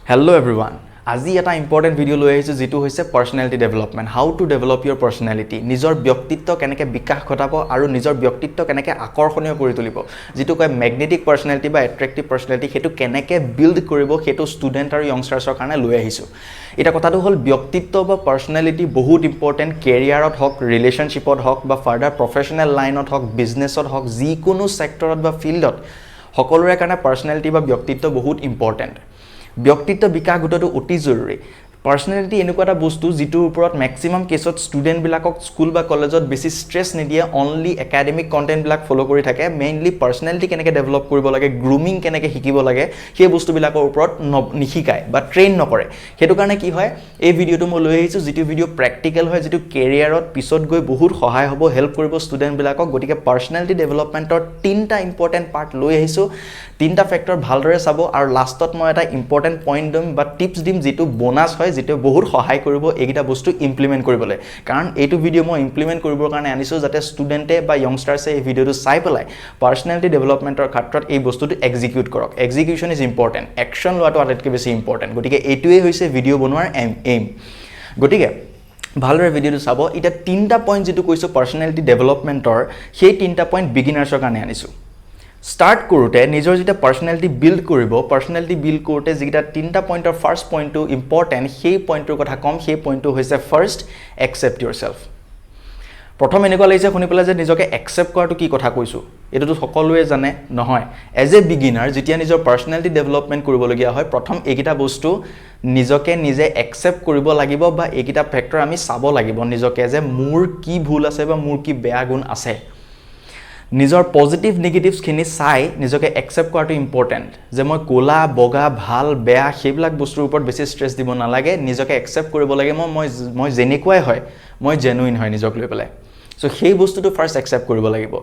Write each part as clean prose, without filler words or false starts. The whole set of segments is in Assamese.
Hello everyone. আজি এটা ইম্পৰ্টেন্ট ভিডিও লৈ আহিছো যেটো হৈছে personality development how to develop your personality নিজৰ ব্যক্তিত্ব কেনেকৈ বিকাশ ঘটাব আৰু নিজৰ ব্যক্তিত্ব কেনেকৈ আকৰ্ষণীয় কৰি তুলিব যেটো কয় ম্যাগনেটিক পাৰ্সোনালিটি বা এট্ৰাক্টিভ পাৰ্সোনালিটি হেতু কেনেকৈ বিল্ড কৰিব হেতু ষ্টুডেন্ট আৰু ইয়ংষ্টাৰ্ছৰ কাৰণে লৈ আহিছো এটা কথাটো হল ব্যক্তিত্ব বা পাৰ্সোনালিটি বহুত ইম্পৰ্টেন্ট কেৰিয়াৰত হক ৰিলেশনশিপত হক বা ফাৰ্দাৰ প্ৰফেশনাল লাইনত হক বিজনেছত হক যিকোনো সেক্টৰত বা ফিল্ডত সকলোৰে কাৰণে পাৰ্সোনালিটি বা ব্যক্তিত্ব বহুত ইম্পৰ্টেন্ট ব্যক্তিত্ব বিকাশ ঘটাটো অতি জৰুৰী পাৰ্সোনালিটি এনেকুৱা এটা বস্তু যেটোৰ ওপৰত ম্যাক্সিমাম কেছত ষ্টুডেন্ট বিলাকক স্কুল বা কলেজত বেছি স্ট্ৰেছ নিদিয়ে অনলি একাডেমিক কন্টেন্ট বিলাক ফলো কৰি থাকে মেইনলি পাৰ্সোনালিটি কেনেকৈ ডেভেলপ কৰিব লাগে গ্ৰুমিং কেনেকৈ শিকিব লাগে সেই বস্তু বিলাকৰ ওপৰত নিশিকায় বা ট্ৰেইন নকৰে হেতু কাৰণে কি হয় এই ভিডিওটো মই লৈ আহিছো যেটো ভিডিও প্ৰ্যাকটিক্যাল হয় যেটো কেৰিয়াৰত পিছত গৈ বহুত সহায় হ'ব হেল্প কৰিব ষ্টুডেন্ট বিলাকক গতিকে পাৰ্সোনালিটি ডেভেলপমেন্টৰ তিনটা ইম্পৰ্টেন্ট পাৰ্ট লৈ আহিছো তিনটা ফ্যাক্টৰ ভালদৰে চাব আৰু লাষ্টত মই এটা ইম্পৰ্টেন্ট পইণ্ট দিম বা টিপছ দিম যেটো বোনাস হয় যেটো বহুত সহায় কৰিব এইগিটা বস্তু ইমপ্লিমেন্ট কৰিবলৈ কাৰণ এইটো ভিডিও মই ইমপ্লিমেন্ট কৰিবৰ কাৰণে আনিছো যাতে ষ্টুডেন্টে বা ইয়ংষ্টাৰ্ছে এই ভিডিওটো চাই পেলাই পাৰ্সোনালিটি ডেভেলপমেন্টৰ ক্ষেত্ৰত এই বস্তুটো এক্সিকিউট কৰক এক্সিকিউশন ইজ ইম্পৰ্টেন্ট একচন লোৱাটো আটাইতকৈ বেছি ইম্পৰ্টেন্ট গতিকে এইটোৱে হৈছে ভিডিও বনোৱাৰ এইম গতিকে ভালদৰে ভিডিওটো চাব এটা তিনটা পইণ্ট যেটো কৈছো পাৰ্সোনালিটি ডেভেলপমেন্টৰ সেই তিনটা পইণ্ট বিগিনাৰ্ছৰ কাৰণে আনিছো স্টাৰ্ট কৰতে নিজেৰ যেটা পাৰ্সোনালিটি বিল্ড কৰব পাৰ্সোনালিটি বিল্ড কৰতে যেটা তিনটা পয়েন্টৰ ফাৰ্স্ট পয়েন্টটো ইম্পৰ্টেন্ট সেই পয়েন্টৰ কথা কম সেই পয়েন্টটো হৈছে ফাৰ্স্ট একসেপ্ট ইয়োৰসেলফ প্ৰথম এনেকুৱা লাগিছে শুনি পেলাই যে নিজকে একসেপ্ট কৰাটো কি কথা কৈছো এটোটো সকলোৱে জানে নহয় এজ এ বিগিনাৰ যেতিয়া নিজৰ পাৰ্সোনালিটি ডেভেলপমেন্ট কৰিবলগীয়া হয় প্ৰথম এইগিটা বস্তু নিজকে নিজে একসেপ্ট কৰিব লাগিব বা এইগিটা ফ্যাক্টৰ আমি চাব লাগিব নিজকে যে মোৰ কি ভুল আছে বা মোৰ কি বেয়া গুণ আছে নিজৰ পজিটিভ নেগেটিভস খিনি চাই নিজকে একসেপ্ট কৰাটো ইম্পৰ্টেন্ট যে মই কোলা বগা ভাল বেয়া সেইবিলাক বস্তুৰ ওপৰত বেছি স্ট্ৰেছ দিব নালাগে নিজকে একসেপ্ট কৰিব লাগে মই জেনেকুৱাই হয় মই জেনুইন হয় নিজক লৈ পেলাই সো সেই বস্তুটো ফাৰ্স্ট একসেপ্ট কৰিব লাগিব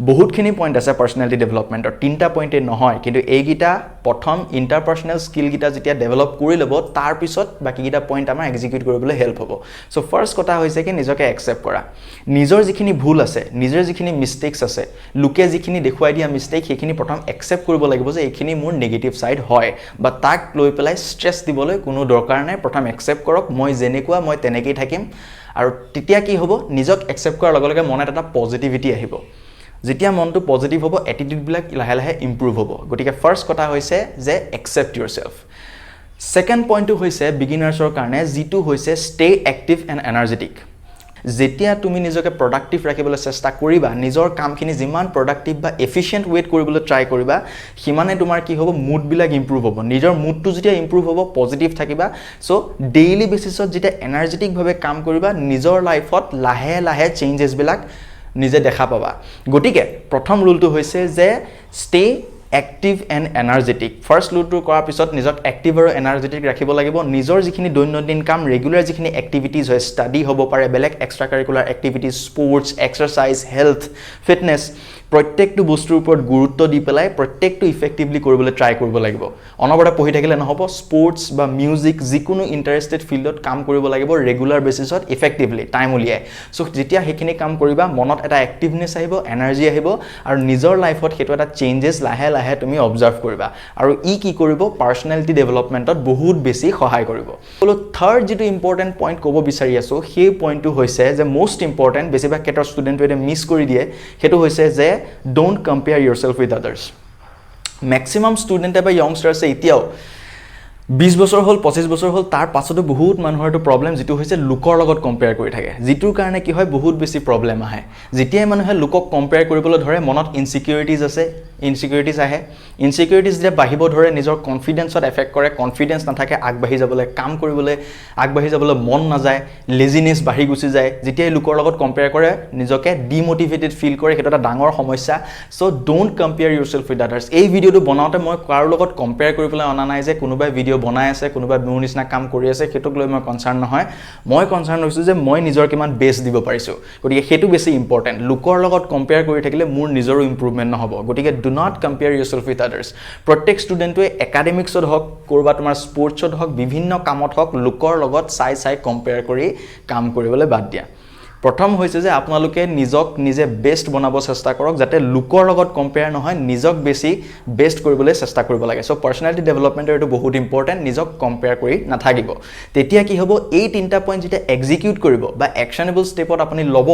বহুতখিনি পইণ্ট আছে পাৰ্সোনালিটি ডেভেলপমেন্টৰ তিনটা পইণ্টে নহয় কিন্তু এইগিটা প্ৰথম ইন্টাৰপাৰ্সনাল স্কিল গিটা যেতিয়া ডেভেলপ কৰি লব তাৰ পিছত বাকিগিটা পইণ্ট আমাৰ এক্সিকিউট কৰিবলৈ হেল্প হ'ব সো ফাৰ্স্ট কথা হৈছে কি নিজকে একসেপ্ট কৰা নিজৰ যিখিনি ভুল আছে নিজৰ যিখিনি মিস্টেকস আছে লুকে যিখিনি দেখুৱাই দিয়া মিস্টেক সেইখিনি প্ৰথম একসেপ্ট কৰিব লাগিব যে এইখিনি মোৰ নেগেটিভ সাইড হয় বা তাক লৈ পেলাই স্ট্ৰেছ দিবলৈ কোনো দৰকাৰ নাই প্ৰথম একসেপ্ট কৰক মই জেনেকুৱা মই তেনেকৈ থাকিম আৰু তেতিয়া কি হ'ব নিজক একসেপ্ট কৰাৰ লগে লগে মনত এটা পজিটিভিটি আহিব যেতিয়া মনটো পজিটিভ হ'ব এটিটিউড বিলাক লাহে লাহে ইমপ্ৰুভ হ'ব গতিকে ফাৰ্স্ট কথা হৈছে যে একসেপ্ট ইয়োৰসেলফ সেকেন্ড পইণ্টটো হৈছে বিগিনাৰ্ছৰ কাৰণে যেটো হৈছে ষ্টে এক্টিভ এণ্ড এনাৰ্জেটিক যেতিয়া তুমি নিজকে প্ৰডাক্টিভ ৰাখিবলৈ চেষ্টা কৰিবা নিজৰ কামখিনি যিমান প্ৰডাক্টিভ বা এফিশিয়েন্ট ৱেট কৰিবলৈ ট্ৰাই কৰিবা হিমানে তোমাৰ কি হ'ব মুড বিলাক ইমপ্ৰুভ হ'ব নিজৰ মুডটো যেতিয়া ইমপ্ৰুভ হ'ব পজিটিভ থাকিবা সো ডেইলি বেসিছত যেতিয়া এনাৰ্জেটিক ভাবে কাম কৰিবা নিজৰ লাইফত লাহে লাহে চেঞ্জেস বিলাক নিজে দেখা পাবা গটিকে প্ৰথম ৰুলটো হৈছে যে stay active and energetic first ৰুলটো কৰাৰ পিছত নিজক এক্টিভ আৰু এনাৰ্জেটিক ৰাখিব লাগিব নিজৰ যিখিনি দৈনন্দিন কাম ৰেগুলাৰ যিখিনি এক্টিভিটিজ হয় ষ্টাডি হ'ব পাৰে বেলেগ extra curricular activities sports exercise health fitness প্ৰত্যেকটো বস্তুৰ ওপৰত গুৰুত্ব দি পেলাই প্ৰত্যেকটো ইফেক্টিভলি কৰিবলৈ ট্ৰাই কৰিব লাগিব অনবৰতে পঢ়ি থাকিলে নহব স্পোৰ্টছ বা মিউজিক যিকোনো ইন্টাৰেষ্টেড ফিল্ডত কাম কৰিব লাগিব ৰেগুলাৰ বেসিছত ইফেক্টিভলি টাইম উলিয়াই সো যেতিয়া হেখিনি কাম কৰিবা মনত এটা এক্টিভনেছ আহিব এনাৰ্জি আহিব আৰু নিজৰ লাইফত হেতু এটা চেঞ্জেস লাহে লাহে তুমি অবজাৰ্ভ কৰিবা আৰু ই কি কৰিব পাৰ্সোনালিটি ডেভেলপমেন্টত বহুত বেছি সহায় কৰিব হলো থাৰ্ড যেটো ইম্পৰ্টেন্ট পইণ্ট ক'ব বিচাৰি আছো সেই পইণ্টটো হৈছে যে মোস্ট ইম্পৰ্টেন্ট বেছিভাগ কেটৰ ষ্টুডেন্টে মিস কৰি দিয়ে হেতু হৈছে যে don't compare yourself with others maximum student বা youngsters এতিয়াও 20 বছৰ হল 25 বছৰ হল তাৰ পাছতো বহুত মানুহৰটো প্ৰবলেম যেটো হৈছে লুকৰ লগত কম্পেয়াৰ কৰি থাকে যেটোৰ কাৰণে কি হয় বহুত বেছি প্ৰবলেম আহে যেতিয়া মানুহে লুকক কম্পেয়াৰ কৰিবলৈ ধৰে মনত ইনসিকিউৰিটিজ আছে ইনসিকিউৰিটিজ আহে ইনসিকিউৰিটিজ যে বাহিব ধৰে নিজৰ কনফিডেন্সত এফেক্ট কৰে কনফিডেন্স নাথাকে আগবাঢ়ি যাবলৈ কাম কৰিবলৈ আগবাঢ়ি যাবলৈ মন নাযায় লেজিনেছ বাঢ়ি গুচি যায় যেতিয়া লুকৰ লগত কম্পেয়াৰ কৰে নিজকে ডিমোটিভেটেড ফিল কৰে হেতু এটা ডাঙৰ সমস্যা সো ডোন্ট কম্পেয়াৰ ইয়োৰসেলফ উইথ আদাৰ্স এই ভিডিওটো বনাওতে মই কাৰো লগত কম্পেয়াৰ কৰিবলৈ অনা নাই যে কোনোবাই ভিডিও বনাই আছে কোনোবা মোৰ নিচিনা কাম কৰি আছে হেতুক লৈ মই কনসাৰ্ন নহয় মই কনসাৰ্ন হৈছো যে মই নিজৰ কিমান বেষ্ট দিব পাৰিছো গতিকে হেতু বেছি ইম্পৰ্টেন্ট লুকৰ লগত কম্পেয়াৰ কৰি থাকিলে মোৰ নিজৰো ইমপ্ৰুভমেন্ট নহব গতিকে ডু নট কম্পেয়াৰ ইয়োৰসেলফ উইথ আদাৰ্স প্ৰত্যেক ষ্টুডেন্টে একাডেমিক্সত হক কৰবা তোমাৰ স্পোৰ্টছত হক বিভিন্ন কামত হক লুকৰ লগত চাই কম্পেয়াৰ কৰি কাম কৰিবলৈ বাদ দিয়া প্ৰথম হৈছে যে আপোনালোকে নিজক নিজে বেষ্ট বনাব চেষ্টা কৰক যাতে লোকৰ লগত কম্পেয়াৰ নহয় নিজক বেছি বেষ্ট কৰিবলৈ চেষ্টা কৰিব লাগে সো পাৰ্সোনালিটি ডেভেলপমেন্টৰ এটো বহুত ইম্পৰ্টেন্ট নিজক কম্পেয়াৰ কৰি নাথাকিব তেতিয়া কি হ'ব এই তিনটা পইণ্ট যেটা এক্সিকিউট কৰিব বা একশনেবল ষ্টেপত আপুনি ল'ব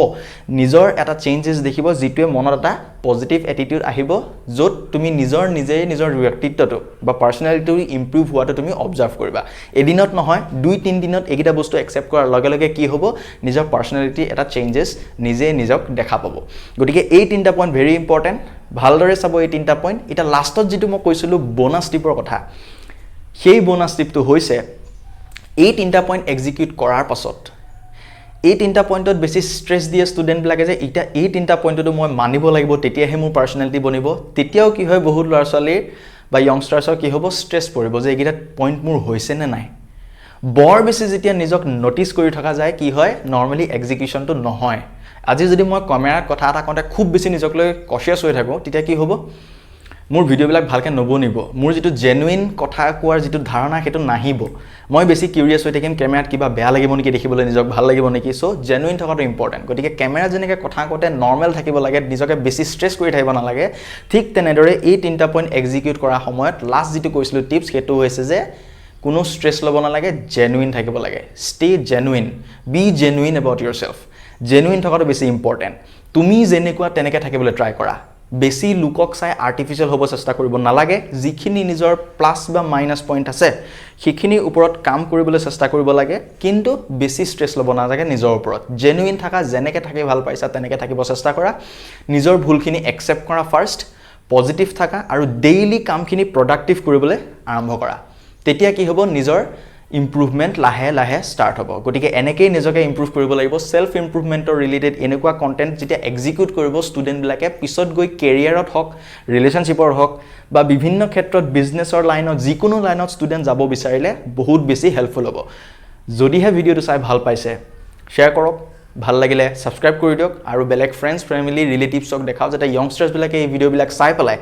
নিজৰ এটা চেঞ্জেস দেখিব যিটোৱে মনত এটা পজিটিভ এটিটিউড আহিব যত তুমি নিজৰ ব্যক্তিত্বটো বা পাৰ্সোনালিটি ইমপ্ৰুভ হোৱাটো তুমি অবজাৰ্ভ কৰিবা এদিনত নহয় 2-3 দিনত এইটা বস্তু একসেপ্ট কৰাৰ লগে লগে কি হ'ব নিজৰ পাৰ্সোনালিটি এটা চেঞ্জেস নিজে নিজক দেখা পাব গতিকে এই তিনটা পইণ্ট ভেৰি ইম্পৰ্টেন্ট ভালদৰে চাব এই তিনটা পইণ্ট এটা লাষ্টত যেটো মই কৈছিলো বোনাস টিপৰ কথা সেই বোনাস টিপটো হৈছে এই তিনটা পইণ্ট এক্সিকিউট কৰাৰ পাছত এই তিনটা পইণ্টত বেছি স্ট্ৰেছ দিয়ে ষ্টুডেন্ট বিলাকে যে এটা এই তিনটা পইণ্টটো মই মানিব লাগিব তেতিয়াহে মোৰ পাৰ্সোনালিটি বনিব তেতিয়াও কি হয় বহুত লৰাছালীৰ বা ইয়ংষ্টাৰ্ছৰ কি হ'ব স্ট্ৰেছ পৰিব যে এইটা পইণ্ট মোৰ হৈছে নে নাই বৰ বেছি যেতিয়া নিজক নটিস কৰি থকা যায় কি হয় নৰমালি এক্সিকিউশনটো নহয় আজি যদি মই ক্যামেৰাৰ কথা এটা কওঁতে খুব বেছি নিজক লৈ কশিয়াছ হৈ থাকো তেতিয়া কি হ'ব মোৰ ভিডিও বিলাক ভালকে নবনিব মোৰ যেটো জেনুইন কথা কোৱাৰ যেটো ধাৰণা হেতু নাহিব মই বেছি কিউৰিয়াছ হৈ থাকিম ক্যামেৰাত কিবা বেয়া লাগিব নেকি দেখিবলৈ নিজক ভাল লাগিব নেকি সো জেনুইন থকাটো ইম্পৰ্টেন্ট গতিকে ক্যামেৰা জেনেকে কথা কোতে নৰমাল থাকিব লাগে নিজকে বেছি স্ট্ৰেছ কৰি থাকিব নালাগে ঠিক তেনেদৰে এই তিনটা পইণ্ট এক্সিকিউট কৰা সময়ত লাষ্ট যেটো কৈছিলো টিপস হেতু হৈছে যে কোনো স্ট্ৰেছ লব নালাগে জেনুইন থাকিব লাগে stay genuine be genuine about yourself genuine থকাটো বেছি ইম্পৰ্টেন্ট তুমি জেনেকুৱা তেনেকে থাকিবলৈ ট্ৰাই কৰা বেছি লুকক চাই আৰ্টিফিশিয়াল হ'ব চেষ্টা কৰিব নালাগে যিখিনি নিজৰ প্লাস বা মাইনাস পইণ্ট আছে সেইখিনি ওপৰত কাম কৰিবলৈ চেষ্টা কৰিব লাগে কিন্তু বেছি স্ট্ৰেছ লব নালাগে নিজৰ ওপৰত জেনুইন থাকা জেনেকে থাকি ভাল পাইছা তেনেকে থাকিব চেষ্টা কৰা নিজৰ ভুলখিনি একসেপ্ট কৰা ফাৰ্স্ট পজিটিভ থাকা আৰু ডেইলি কামখিনি প্ৰডাক্টিভ কৰিবলৈ আৰম্ভ কৰা তেতিয়া কি হ'ব নিজৰ ইমপ্ৰুভমেন্ট লাহে লাহে স্টাৰ্ট হ'ব গতিকে এনেকৈ নিজকে ইমপ্ৰুভ কৰিব লাগিব সেলফ ইমপ্ৰুভমেন্টৰ ৰিলেটেড এনেকুৱা কন্টেন্ট যেতিয়া এক্সিকিউট কৰিব ষ্টুডেন্ট বিলাকে পিছত গৈ কেৰিয়াৰত হক ৰিলেশনশিপৰ হক বা বিভিন্ন ক্ষেত্ৰত বিজনেছৰ লাইনত যিকোনো লাইনত ষ্টুডেন্ট যাব বিচাৰিলে বহুত বেছি হেল্পফুল হ'ব যদিহে ভিডিওটো চাই ভাল পাইছে শেয়াৰ কৰক ভাল লাগিলে সাবস্ক্ৰাইব কৰি দিয়ক আৰু বেলেগ ফ্ৰেন্ডছ ফ্যামিলি ৰিলেটিভছক দেখাও যাতে ইয়ংষ্টাৰ্ছ বিলাকে এই ভিডিও বিলাক চাই পেলাই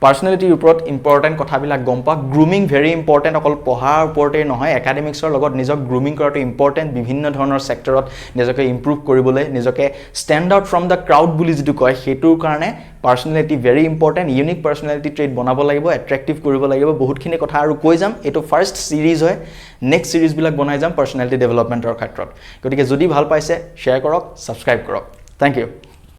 পাৰ্সোনালিটিৰ ওপৰত ইম্পৰ্টেন্ট কথাবিলাক গম পাক গ্ৰুমিং ভেৰি ইম্পৰ্টেন্ট অকল পঢ়াৰ ওপৰতে নহয় একাডেমিক্সৰ লগত নিজক গ্ৰুমিং কৰাটো ইম্পৰ্টেন্ট বিভিন্ন ধৰণৰ সেক্টৰত নিজকে ইমপ্ৰুভ কৰিবলৈ নিজকে stand out from da crowd বুলি যেটো কয় হেতুৰ কাৰণে পাৰ্সোনালিটি ভেৰি ইম্পৰ্টেন্ট ইউনিক পাৰ্সোনালিটি ট্ৰেট বনাব লাগিব এট্ৰেক্টিভ কৰিব লাগিব বহুতখিনি কথা আৰু কৈ যাম এটো ফাৰ্স্ট সিৰিজ হয় নেক্সট সিৰিজ বিলাক বনাই যাম পাৰ্সোনালিটি ডেভেলপমেন্টৰ ক্ষেত্ৰত গতিকে যদি ভাল পাইছে শেয়াৰ কৰক সাবস্ক্ৰাইব কৰক থ্যাংক ইউ